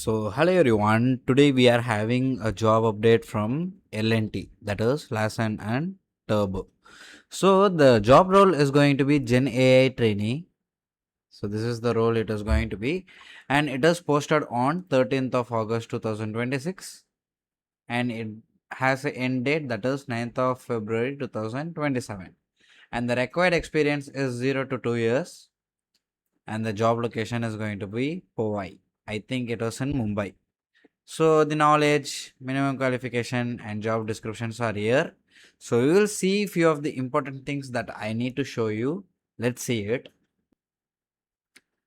So hello everyone. Today we are having a job update from LNT, that is Lassen and Turbo. So the job role is going to be Gen AI trainee. So this is the role it is going to be, and it is posted on 13th of August 2026, and it has an end date that is 9th of February 2027, and the required experience is 0 to 2 years, and the job location is going to be Powai. I think it was in Mumbai. So the knowledge, minimum qualification and job descriptions are here. So we will see few of the important things that I need to show you. Let's see it.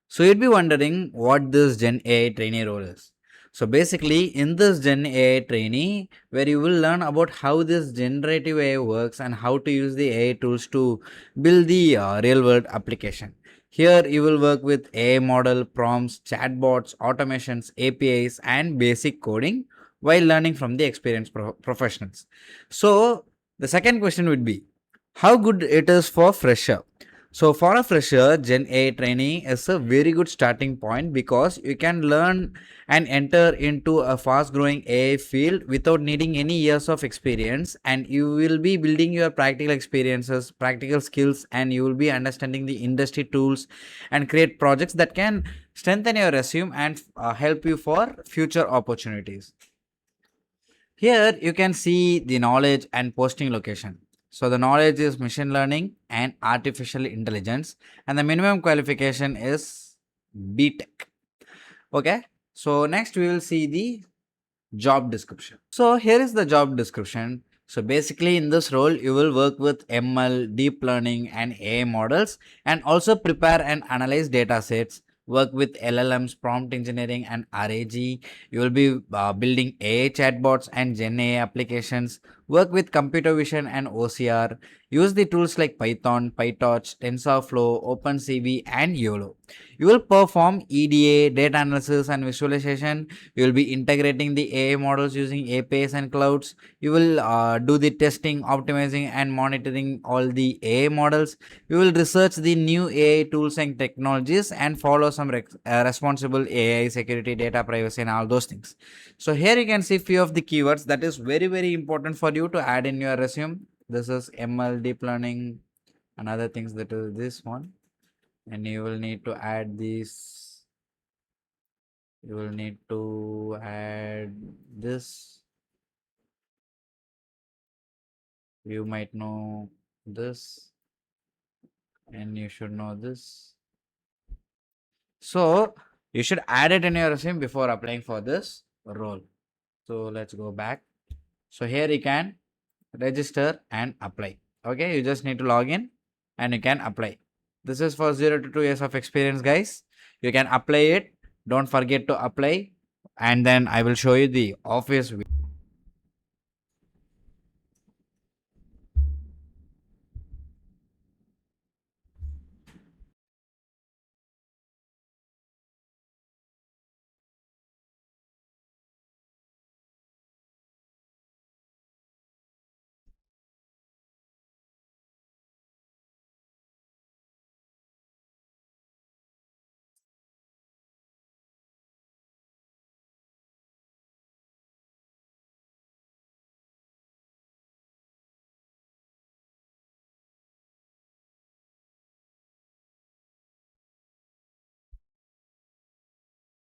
So you'd be wondering what this Gen AI trainee role is. So basically in this Gen AI trainee, where you will learn about how this generative AI works and how to use the AI tools to build the real world application. Here you will work with AI model, prompts, chatbots, automations, APIs and basic coding while learning from the experienced professionals. So the second question would be, how good it is for fresher. So for a fresher, Gen AI trainee is a very good starting point because you can learn and enter into a fast growing AI field without needing any years of experience, and you will be building your practical experiences, practical skills, and you will be understanding the industry tools and create projects that can strengthen your resume and help you for future opportunities. Here you can see the knowledge and posting location. So the knowledge is machine learning and artificial intelligence, and the minimum qualification is BTech. Okay. So next we will see the job description. So here is the job description. So basically in this role you will work with ML, deep learning and AI models, and also prepare and analyze data sets, work with LLMs, prompt engineering and RAG. You will be building AI chatbots and Gen AI applications, work with computer vision and OCR, use the tools like Python, PyTorch, TensorFlow, OpenCV and YOLO. You will perform EDA, data analysis and visualization. You will be integrating the AI models using APIs and clouds. You will do the testing, optimizing and monitoring all the AI models. You will research the new AI tools and technologies and follow some responsible AI security, data privacy and all those things. So here you can see few of the keywords that is very important for you to add in your resume. This is ML, deep learning and other things, that is this one, and you will need to add this. You will need to add this. You might know this, and you should know this. So you should add it in your resume before applying for this role. So let's go back. So here you can register and apply. Okay, you just need to log in and you can apply. This is for 0 to 2 years of experience, guys. You can apply it. Don't forget to apply, and then I will show you the office.